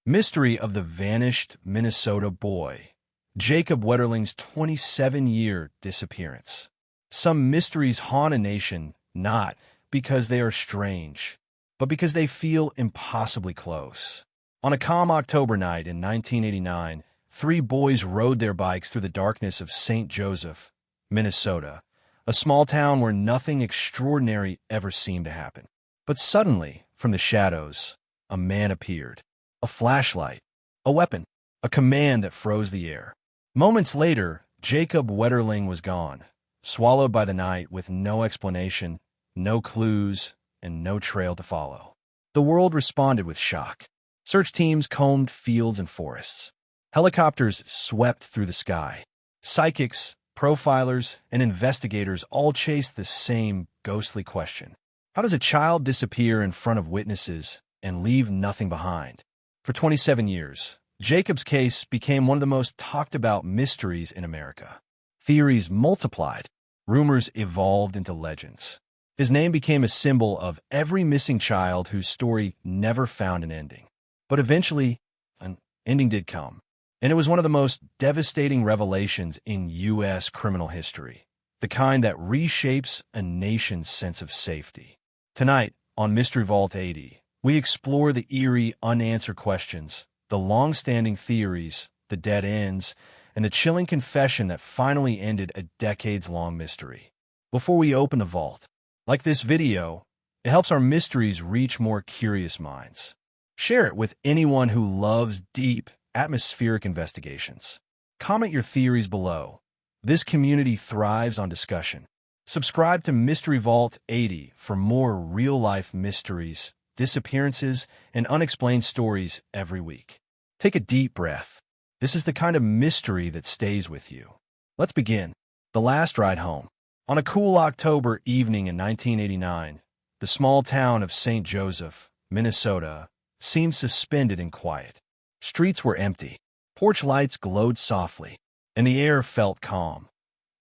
Mystery of the vanished Minnesota boy. Jacob Wetterling's 27-year disappearance. Some mysteries haunt a nation not because they are strange, but because they feel impossibly close. On a calm October night in 1989, three boys rode their bikes through the darkness of St. Joseph, Minnesota, a small town where nothing extraordinary ever seemed to happen. But suddenly, from the shadows, a man appeared. A flashlight, a weapon, a command that froze the air. Moments later, Jacob Wetterling was gone, swallowed by the night with no explanation, no clues, and no trail to follow. The world responded with shock. Search teams combed fields and forests. Helicopters swept through the sky. Psychics, profilers, and investigators all chased the same ghostly question. How does a child disappear in front of witnesses and leave nothing behind? For 27 years, Jacob's case became one of the most talked about mysteries in America. Theories multiplied, rumors evolved into legends. His name became a symbol of every missing child whose story never found an ending. But eventually, an ending did come, and it was one of the most devastating revelations in U.S. criminal history, the kind that reshapes a nation's sense of safety. Tonight, on Mystery Vault 80, we explore the eerie, unanswered questions, the long-standing theories, the dead ends, and the chilling confession that finally ended a decades-long mystery. Before we open the vault, like this video, it helps our mysteries reach more curious minds. Share it with anyone who loves deep, atmospheric investigations. Comment your theories below. This community thrives on discussion. Subscribe to Mystery Vault 80 for more real-life mysteries, disappearances, and unexplained stories every week. Take a deep breath. This is the kind of mystery that stays with you. Let's begin. The last ride home. On a cool October evening in 1989, the small town of St. Joseph, Minnesota, seemed suspended in quiet. Streets were empty. Porch lights glowed softly, and the air felt calm.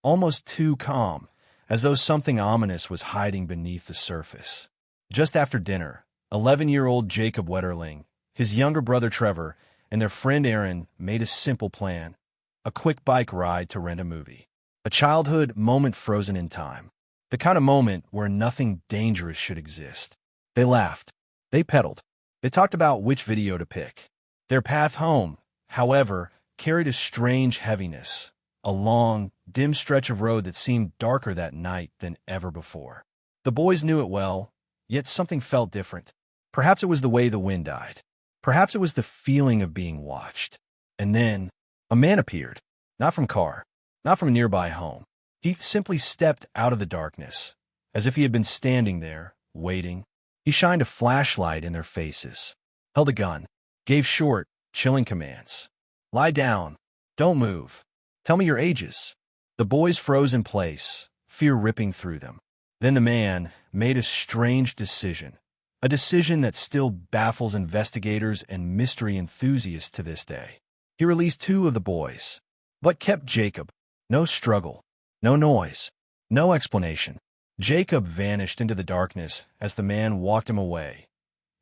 Almost too calm, as though something ominous was hiding beneath the surface. Just after dinner, 11-year-old Jacob Wetterling, his younger brother Trevor, and their friend Aaron made a simple plan: a quick bike ride to rent a movie. A childhood moment frozen in time. The kind of moment where nothing dangerous should exist. They laughed. They pedaled. They talked about which video to pick. Their path home, however, carried a strange heaviness. A long, dim stretch of road that seemed darker that night than ever before. The boys knew it well, yet something felt different. Perhaps it was the way the wind died. Perhaps it was the feeling of being watched. And then, a man appeared. Not from car, not from a nearby home. He simply stepped out of the darkness, as if he had been standing there, waiting. He shined a flashlight in their faces, held a gun, gave short, chilling commands. Lie down. Don't move. Tell me your ages. The boys froze in place, fear ripping through them. Then the man made a strange decision. A decision that still baffles investigators and mystery enthusiasts to this day. He released two of the boys, but kept Jacob. No struggle, no noise, no explanation. Jacob vanished into the darkness as the man walked him away.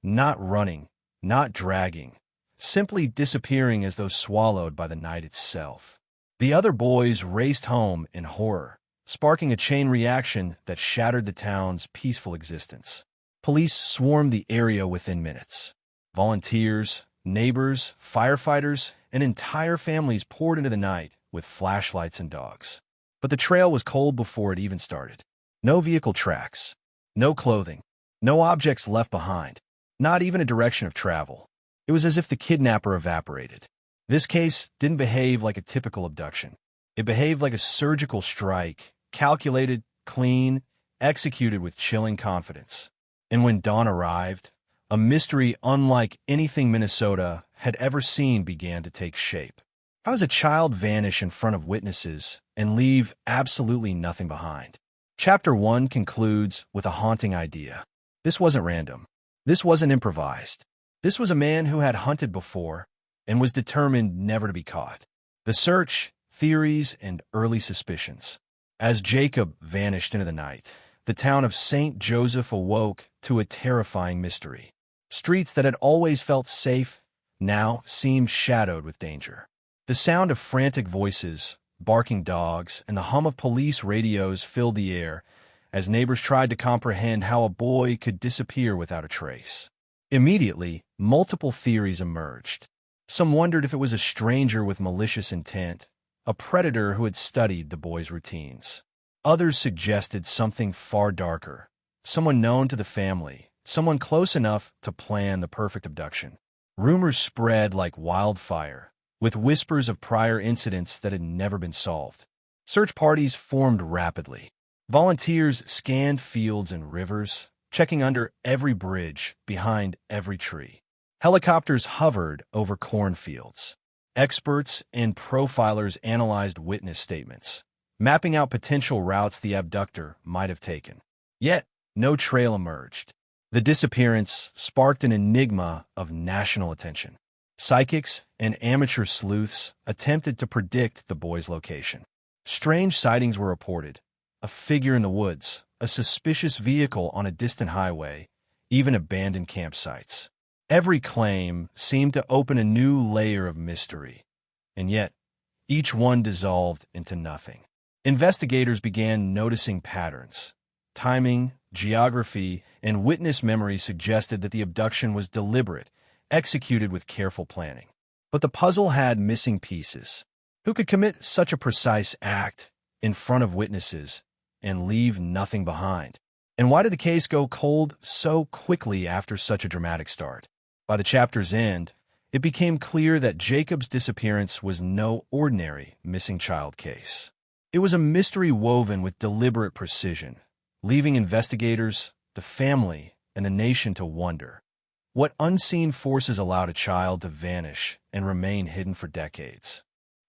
Not running, not dragging, simply disappearing as though swallowed by the night itself. The other boys raced home in horror, sparking a chain reaction that shattered the town's peaceful existence. Police swarmed the area within minutes. Volunteers, neighbors, firefighters, and entire families poured into the night with flashlights and dogs. But the trail was cold before it even started. No vehicle tracks, no clothing, no objects left behind, not even a direction of travel. It was as if the kidnapper evaporated. This case didn't behave like a typical abduction. It behaved like a surgical strike, calculated, clean, executed with chilling confidence. And when dawn arrived, a mystery unlike anything Minnesota had ever seen began to take shape. How does a child vanish in front of witnesses and leave absolutely nothing behind? Chapter 1 concludes with a haunting idea. This wasn't random. This wasn't improvised. This was a man who had hunted before and was determined never to be caught. The search, theories, and early suspicions. As Jacob vanished into the night, the town of St. Joseph awoke to a terrifying mystery. Streets that had always felt safe now seemed shadowed with danger. The sound of frantic voices, barking dogs, and the hum of police radios filled the air as neighbors tried to comprehend how a boy could disappear without a trace. Immediately, multiple theories emerged. Some wondered if it was a stranger with malicious intent, a predator who had studied the boy's routines. Others suggested something far darker, someone known to the family, someone close enough to plan the perfect abduction. Rumors spread like wildfire, with whispers of prior incidents that had never been solved. Search parties formed rapidly. Volunteers scanned fields and rivers, checking under every bridge, behind every tree. Helicopters hovered over cornfields. Experts and profilers analyzed witness statements, mapping out potential routes the abductor might have taken. Yet, no trail emerged. The disappearance sparked an enigma of national attention. Psychics and amateur sleuths attempted to predict the boy's location. Strange sightings were reported: a figure in the woods, a suspicious vehicle on a distant highway, even abandoned campsites. Every claim seemed to open a new layer of mystery, and yet each one dissolved into nothing. Investigators began noticing patterns. Timing, geography, and witness memory suggested that the abduction was deliberate, executed with careful planning. But the puzzle had missing pieces. Who could commit such a precise act in front of witnesses and leave nothing behind? And why did the case go cold so quickly after such a dramatic start? By the chapter's end, it became clear that Jacob's disappearance was no ordinary missing child case. It was a mystery woven with deliberate precision, leaving investigators, the family, and the nation to wonder. What unseen forces allowed a child to vanish and remain hidden for decades?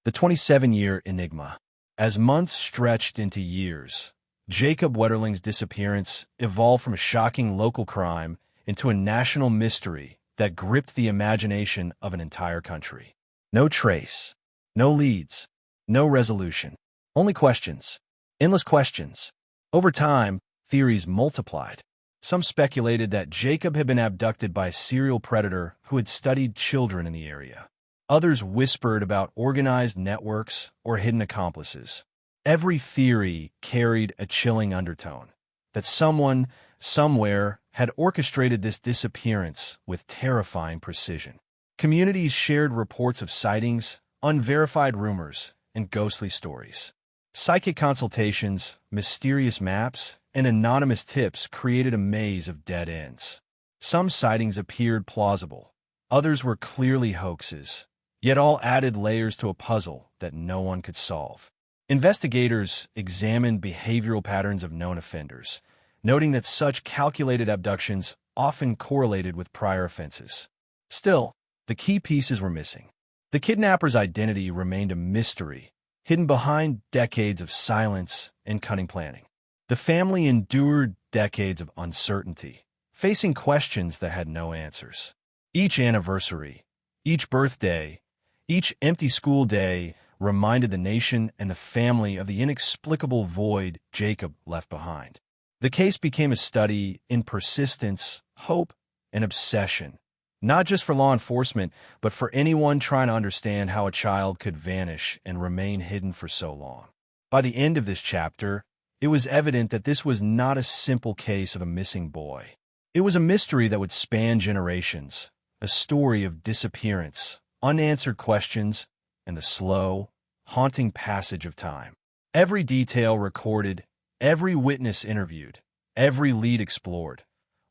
The 27-year enigma. As months stretched into years, Jacob Wetterling's disappearance evolved from a shocking local crime into a national mystery that gripped the imagination of an entire country. No trace, no leads, no resolution. Only questions, endless questions. Over time, theories multiplied. Some speculated that Jacob had been abducted by a serial predator who had studied children in the area. Others whispered about organized networks or hidden accomplices. Every theory carried a chilling undertone, that someone, somewhere, had orchestrated this disappearance with terrifying precision. Communities shared reports of sightings, unverified rumors, and ghostly stories. Psychic consultations, mysterious maps, and anonymous tips created a maze of dead ends. Some sightings appeared plausible, others were clearly hoaxes, yet all added layers to a puzzle that no one could solve. Investigators examined behavioral patterns of known offenders, noting that such calculated abductions often correlated with prior offenses. Still, the key pieces were missing. The kidnapper's identity remained a mystery, hidden behind decades of silence and cunning planning. The family endured decades of uncertainty, facing questions that had no answers. Each anniversary, each birthday, each empty school day reminded the nation and the family of the inexplicable void Jacob left behind. The case became a study in persistence, hope, and obsession, not just for law enforcement, but for anyone trying to understand how a child could vanish and remain hidden for so long. By the end of this chapter, it was evident that this was not a simple case of a missing boy. It was a mystery that would span generations, a story of disappearance, unanswered questions, and the slow, haunting passage of time. Every detail recorded, every witness interviewed, every lead explored,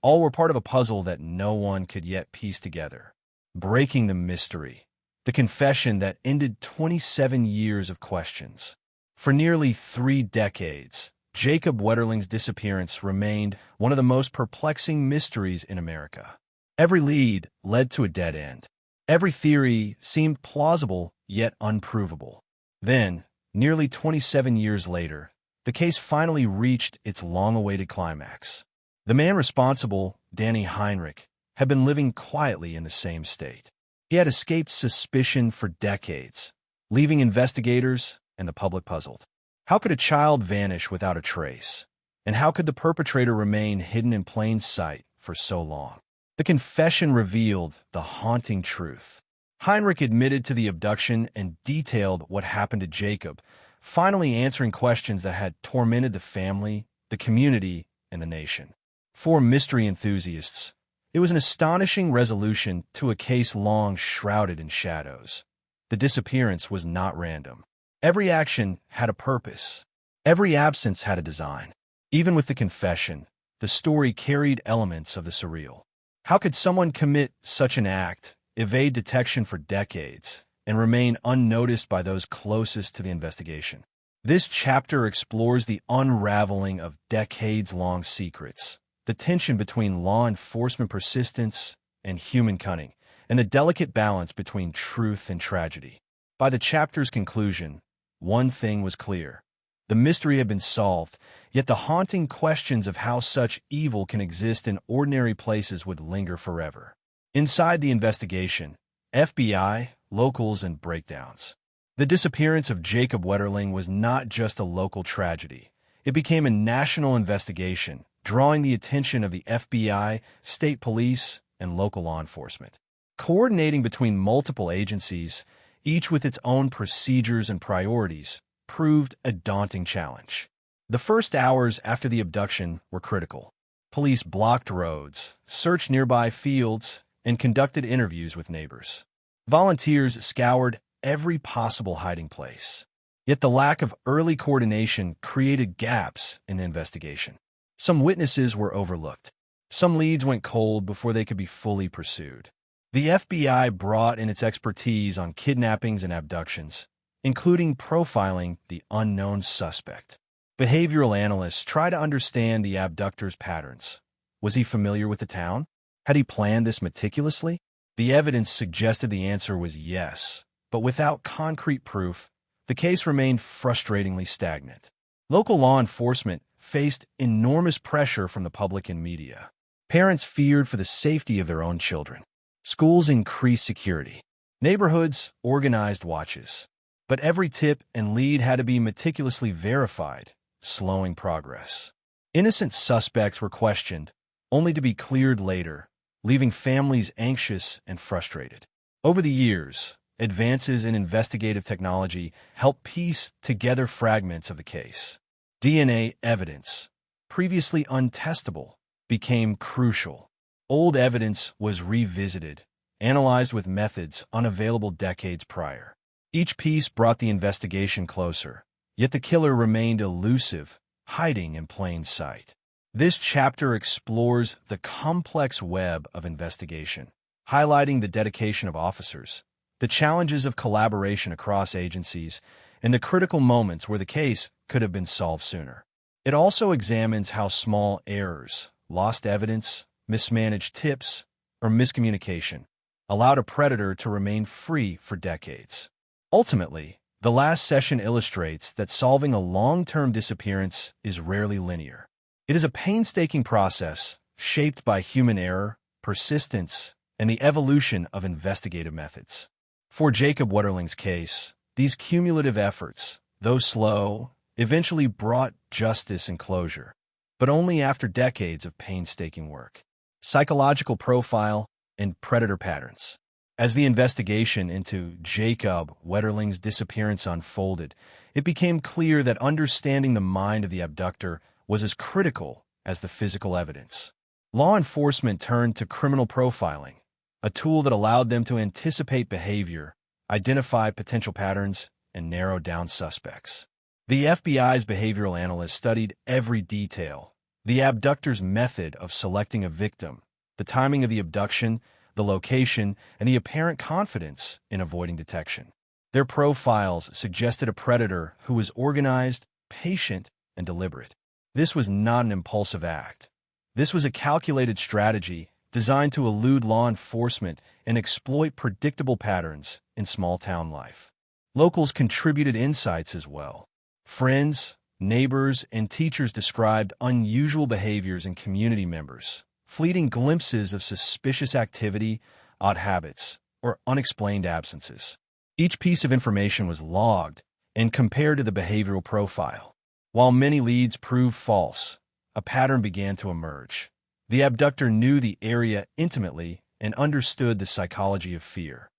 all were part of a puzzle that no one could yet piece together. Breaking the mystery, the confession that ended 27 years of questions. For nearly 3 decades, Jacob Wetterling's disappearance remained one of the most perplexing mysteries in America. Every lead led to a dead end. Every theory seemed plausible yet unprovable. Then, nearly 27 years later, the case finally reached its long-awaited climax. The man responsible, Danny Heinrich, had been living quietly in the same state. He had escaped suspicion for decades, leaving investigators and the public puzzled. How could a child vanish without a trace? And how could the perpetrator remain hidden in plain sight for so long? The confession revealed the haunting truth. Heinrich admitted to the abduction and detailed what happened to Jacob, finally answering questions that had tormented the family, the community, and the nation. For mystery enthusiasts, it was an astonishing resolution to a case long shrouded in shadows. The disappearance was not random. Every action had a purpose. Every absence had a design. Even with the confession, the story carried elements of the surreal. How could someone commit such an act, evade detection for decades, and remain unnoticed by those closest to the investigation? This chapter explores the unraveling of decades-long secrets, the tension between law enforcement persistence and human cunning, and the delicate balance between truth and tragedy. By the chapter's conclusion, one thing was clear. The mystery had been solved, yet the haunting questions of how such evil can exist in ordinary places would linger forever. Inside the investigation, FBI, locals, and breakdowns. The disappearance of Jacob Wetterling was not just a local tragedy. It became a national investigation, drawing the attention of the FBI, state police, and local law enforcement. Coordinating between multiple agencies, each with its own procedures and priorities, proved a daunting challenge. The first hours after the abduction were critical. Police blocked roads, searched nearby fields, and conducted interviews with neighbors. Volunteers scoured every possible hiding place. Yet the lack of early coordination created gaps in the investigation. Some witnesses were overlooked. Some leads went cold before they could be fully pursued. The FBI brought in its expertise on kidnappings and abductions, including profiling the unknown suspect. Behavioral analysts try to understand the abductor's patterns. Was he familiar with the town? Had he planned this meticulously? The evidence suggested the answer was yes, but without concrete proof, the case remained frustratingly stagnant. Local law enforcement faced enormous pressure from the public and media. Parents feared for the safety of their own children. Schools increased security. Neighborhoods organized watches. But every tip and lead had to be meticulously verified, slowing progress. Innocent suspects were questioned, only to be cleared later, leaving families anxious and frustrated. Over the years, advances in investigative technology helped piece together fragments of the case. DNA evidence, previously untestable, became crucial. Old evidence was revisited, analyzed with methods unavailable decades prior. Each piece brought the investigation closer, yet the killer remained elusive, hiding in plain sight. This chapter explores the complex web of investigation, highlighting the dedication of officers, the challenges of collaboration across agencies, and the critical moments where the case could have been solved sooner. It also examines how small errors, lost evidence, mismanaged tips, or miscommunication allowed a predator to remain free for decades. Ultimately, the last session illustrates that solving a long-term disappearance is rarely linear. It is a painstaking process shaped by human error, persistence, and the evolution of investigative methods. For Jacob Wetterling's case, these cumulative efforts, though slow, eventually brought justice and closure, but only after decades of painstaking work. Psychological profile and predator patterns. As the investigation into Jacob Wetterling's disappearance unfolded, it became clear that understanding the mind of the abductor was as critical as the physical evidence. Law enforcement turned to criminal profiling, a tool that allowed them to anticipate behavior, identify potential patterns, and narrow down suspects. The FBI's behavioral analysts studied every detail: the abductor's method of selecting a victim, the timing of the abduction, the location, and the apparent confidence in avoiding detection. Their profiles suggested a predator who was organized, patient, and deliberate. This was not an impulsive act. This was a calculated strategy designed to elude law enforcement and exploit predictable patterns in small-town life. Locals contributed insights as well. Friends, neighbors, and teachers described unusual behaviors in community members, fleeting glimpses of suspicious activity, odd habits, or unexplained absences. Each piece of information was logged and compared to the behavioral profile. While many leads proved false, a pattern began to emerge. The abductor knew the area intimately and understood the psychology of fear.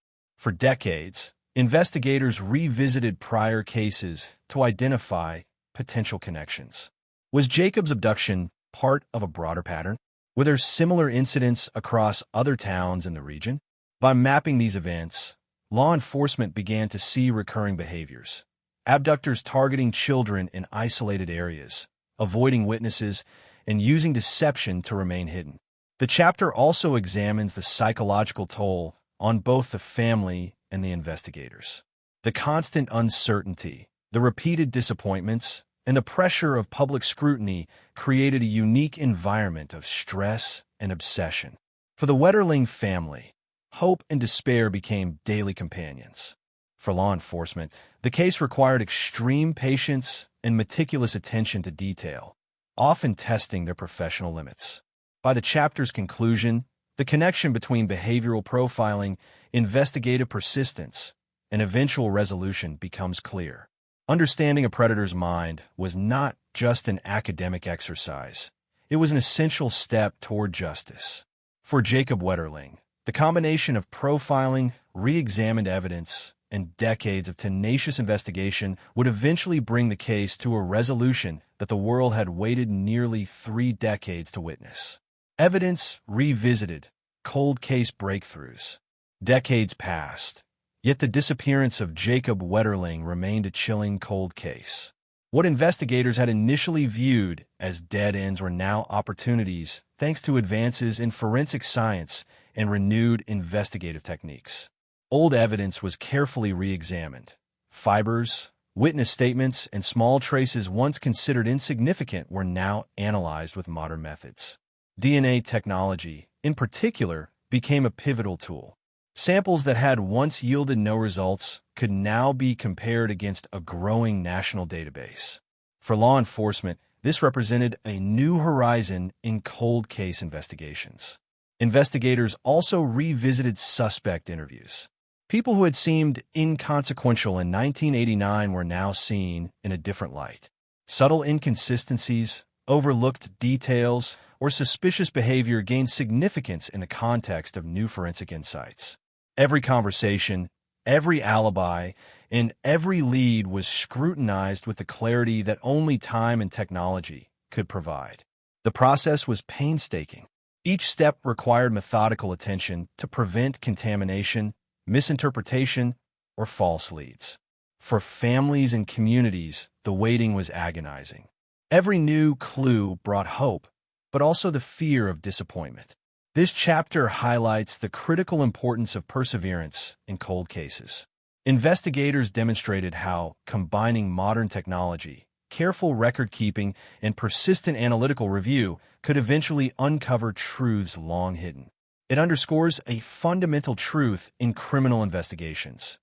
For decades, investigators revisited prior cases to identify potential connections. Was Jacob's abduction part of a broader pattern? Were there similar incidents across other towns in the region? By mapping these events, law enforcement began to see recurring behaviors. Abductors targeting children in isolated areas, avoiding witnesses, and using deception to remain hidden. The chapter also examines the psychological toll on both the family and the investigators. The constant uncertainty, the repeated disappointments, and the pressure of public scrutiny created a unique environment of stress and obsession. For the Wetterling family, hope and despair became daily companions. For law enforcement, the case required extreme patience and meticulous attention to detail, often testing their professional limits. By the chapter's conclusion, the connection between behavioral profiling, investigative persistence, and eventual resolution becomes clear. Understanding a predator's mind was not just an academic exercise. It was an essential step toward justice. For Jacob Wetterling, the combination of profiling, re-examined evidence, and decades of tenacious investigation would eventually bring the case to a resolution that the world had waited nearly 3 decades to witness. Evidence revisited, cold case breakthroughs. Decades passed, yet the disappearance of Jacob Wetterling remained a chilling cold case. What investigators had initially viewed as dead ends were now opportunities thanks to advances in forensic science and renewed investigative techniques. Old evidence was carefully re-examined. Fibers, witness statements, and small traces once considered insignificant were now analyzed with modern methods. DNA technology, in particular, became a pivotal tool. Samples that had once yielded no results could now be compared against a growing national database. For law enforcement, this represented a new horizon in cold case investigations. Investigators also revisited suspect interviews. People who had seemed inconsequential in 1989 were now seen in a different light. Subtle inconsistencies, overlooked details, or suspicious behavior gained significance in the context of new forensic insights. Every conversation, every alibi, and every lead was scrutinized with the clarity that only time and technology could provide. The process was painstaking. Each step required methodical attention to prevent contamination, misinterpretation, or false leads. For families and communities, the waiting was agonizing. Every new clue brought hope, but also the fear of disappointment. This chapter highlights the critical importance of perseverance in cold cases. Investigators demonstrated how combining modern technology, careful record-keeping, and persistent analytical review could eventually uncover truths long hidden. It underscores a fundamental truth in criminal investigations.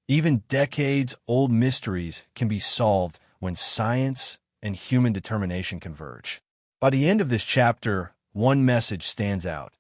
Even decades-old mysteries can be solved when science and human determination converge. By the end of this chapter, one message stands out.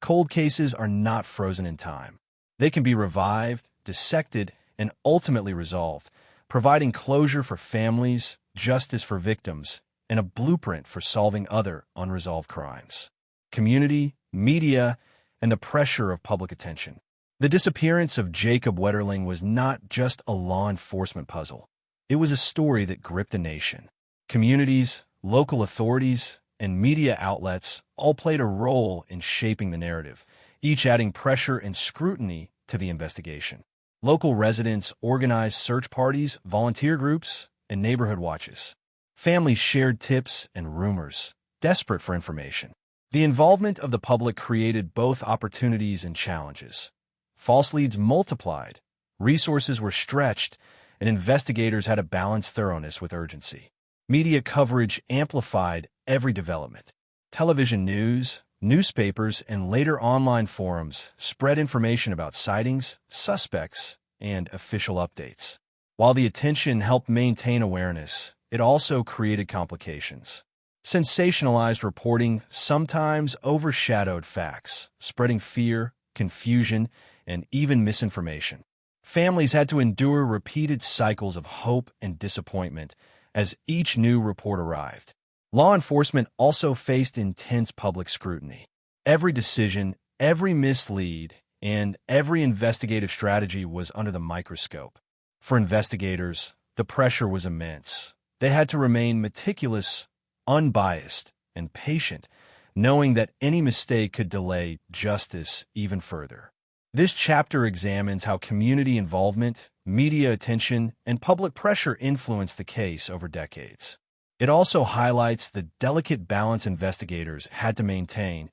Cold cases are not frozen in time. They can be revived, dissected, and ultimately resolved, providing closure for families, justice for victims, and a blueprint for solving other unresolved crimes. Community, media, and the pressure of public attention. The disappearance of Jacob Wetterling was not just a law enforcement puzzle. It was a story that gripped a nation. Communities, local authorities, and media outlets all played a role in shaping the narrative, each adding pressure and scrutiny to the investigation. Local residents organized search parties, volunteer groups, and neighborhood watches. Families shared tips and rumors, desperate for information. The involvement of the public created both opportunities and challenges. False leads multiplied, resources were stretched, and investigators had to balance thoroughness with urgency. Media coverage amplified every development. Television news, newspapers, and later online forums spread information about sightings, suspects, and official updates. While the attention helped maintain awareness, it also created complications. Sensationalized reporting sometimes overshadowed facts, spreading fear, confusion, and even misinformation. Families had to endure repeated cycles of hope and disappointment as each new report arrived. Law enforcement also faced intense public scrutiny. Every decision, every mislead, and every investigative strategy was under the microscope. For investigators, the pressure was immense. They had to remain meticulous, unbiased, and patient, knowing that any mistake could delay justice even further. This chapter examines how community involvement, media attention, and public pressure influenced the case over decades. It also highlights the delicate balance investigators had to maintain,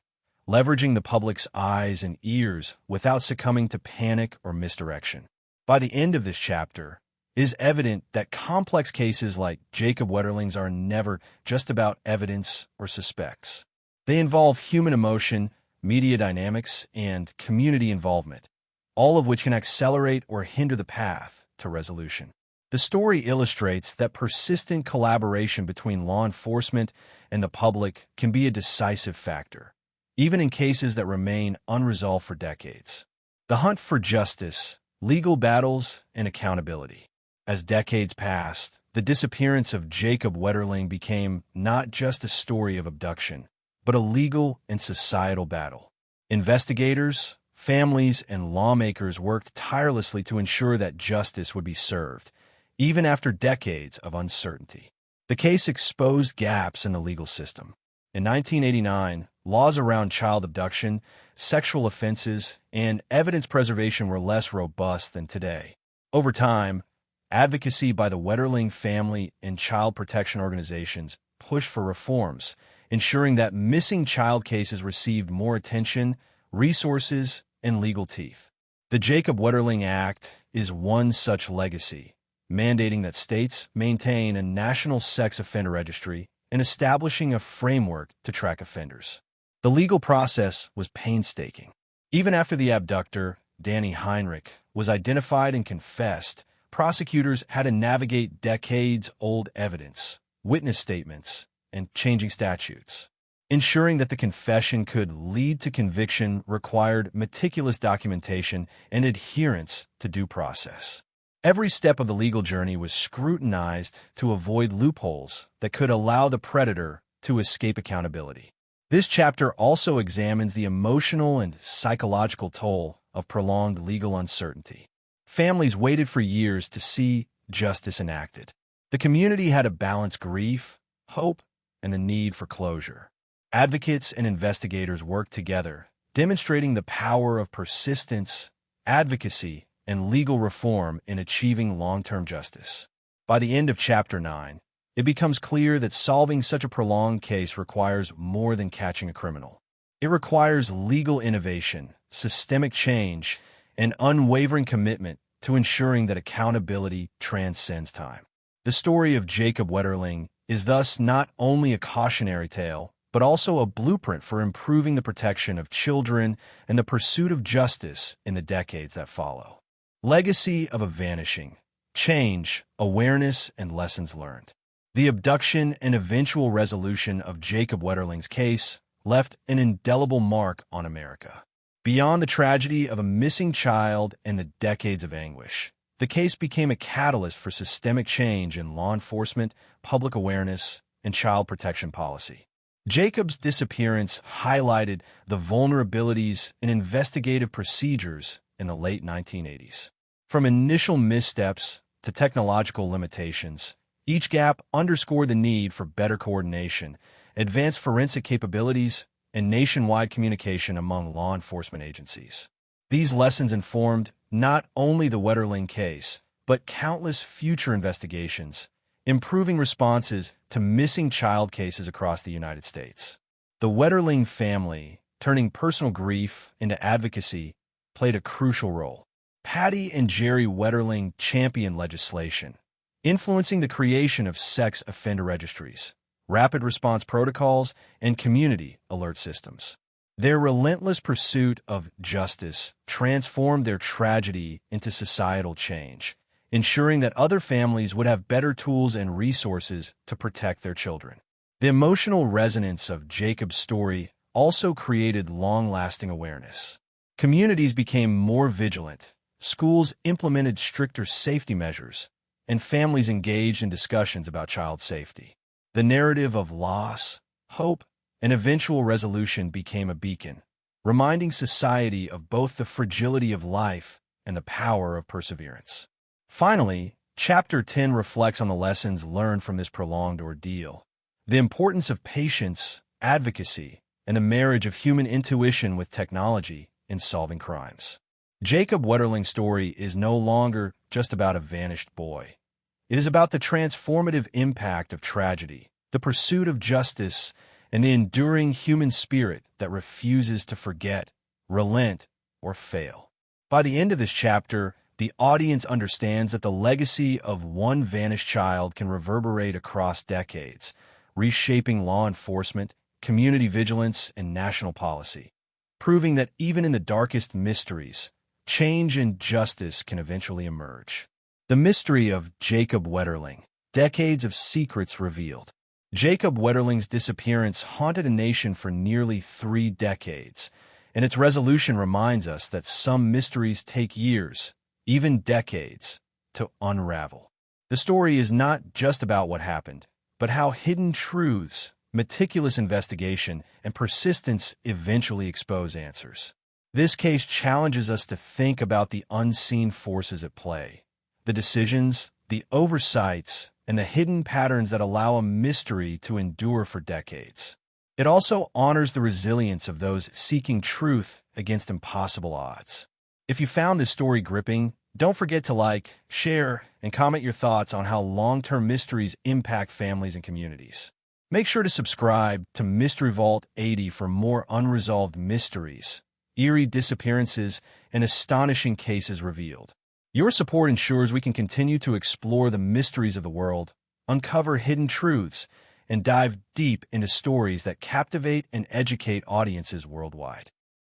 leveraging the public's eyes and ears without succumbing to panic or misdirection. By the end of this chapter, it is evident that complex cases like Jacob Wetterling's are never just about evidence or suspects. They involve human emotion, media dynamics, and community involvement, all of which can accelerate or hinder the path to resolution. The story illustrates that persistent collaboration between law enforcement and the public can be a decisive factor, even in cases that remain unresolved for decades. The hunt for justice, legal battles, and accountability. As decades passed, the disappearance of Jacob Wetterling became not just a story of abduction, but a legal and societal battle. Investigators, families, and lawmakers worked tirelessly to ensure that justice would be served, even after decades of uncertainty. The case exposed gaps in the legal system. In 1989, laws around child abduction, sexual offenses, and evidence preservation were less robust than today. Over time, advocacy by the Wetterling family and child protection organizations pushed for reforms, ensuring that missing child cases received more attention, resources, and legal teeth. The Jacob Wetterling Act is one such legacy, mandating that states maintain a national sex offender registry and establishing a framework to track offenders. The legal process was painstaking. Even after the abductor, Danny Heinrich, was identified and confessed, prosecutors had to navigate decades-old evidence, witness statements, and changing statutes. Ensuring that the confession could lead to conviction required meticulous documentation and adherence to due process. Every step of the legal journey was scrutinized to avoid loopholes that could allow the predator to escape accountability. This chapter also examines the emotional and psychological toll of prolonged legal uncertainty. Families waited for years to see justice enacted. The community had to balance grief, hope, and the need for closure. Advocates and investigators worked together, demonstrating the power of persistence, advocacy, and legal reform in achieving long-term justice. By the end of Chapter 9, it becomes clear that solving such a prolonged case requires more than catching a criminal. It requires legal innovation, systemic change, and unwavering commitment to ensuring that accountability transcends time. The story of Jacob Wetterling is thus not only a cautionary tale, but also a blueprint for improving the protection of children and the pursuit of justice in the decades that follow. Legacy of a vanishing. Change, awareness, and lessons learned. The abduction and eventual resolution of Jacob Wetterling's case left an indelible mark on America. Beyond the tragedy of a missing child and the decades of anguish, the case became a catalyst for systemic change in law enforcement, public awareness, and child protection policy. Jacob's disappearance highlighted the vulnerabilities in investigative procedures in the late 1980s. From initial missteps to technological limitations, each gap underscored the need for better coordination, advanced forensic capabilities, and nationwide communication among law enforcement agencies. These lessons informed not only the Wetterling case, but countless future investigations, improving responses to missing child cases across the United States. The Wetterling family, turning personal grief into advocacy, played a crucial role. Patty and Jerry Wetterling championed legislation, influencing the creation of sex offender registries, rapid response protocols, and community alert systems. Their relentless pursuit of justice transformed their tragedy into societal change, ensuring that other families would have better tools and resources to protect their children. The emotional resonance of Jacob's story also created long-lasting awareness. Communities became more vigilant, schools implemented stricter safety measures, and families engaged in discussions about child safety. The narrative of loss, hope, and eventual resolution became a beacon, reminding society of both the fragility of life and the power of perseverance. Finally, Chapter 10 reflects on the lessons learned from this prolonged ordeal, the importance of patience, advocacy, and the marriage of human intuition with technology in solving crimes. Jacob Wetterling's story is no longer just about a vanished boy. It is about the transformative impact of tragedy, the pursuit of justice, and the enduring human spirit that refuses to forget, relent, or fail. By the end of this chapter, the audience understands that the legacy of one vanished child can reverberate across decades, reshaping law enforcement, community vigilance, and national policy, proving that even in the darkest mysteries, change and justice can eventually emerge. The mystery of Jacob Wetterling, decades of secrets revealed. Jacob Wetterling's disappearance haunted a nation for nearly 3 decades, and its resolution reminds us that some mysteries take years, even decades, to unravel. The story is not just about what happened, but how hidden truths, meticulous investigation, and persistence eventually expose answers. This case challenges us to think about the unseen forces at play, the decisions, the oversights, and the hidden patterns that allow a mystery to endure for decades. It also honors the resilience of those seeking truth against impossible odds. If you found this story gripping, don't forget to like, share, and comment your thoughts on how long-term mysteries impact families and communities. Make sure to subscribe to Mystery Vault 80 for more unresolved mysteries, eerie disappearances, and astonishing cases revealed. Your support ensures we can continue to explore the mysteries of the world, uncover hidden truths, and dive deep into stories that captivate and educate audiences worldwide.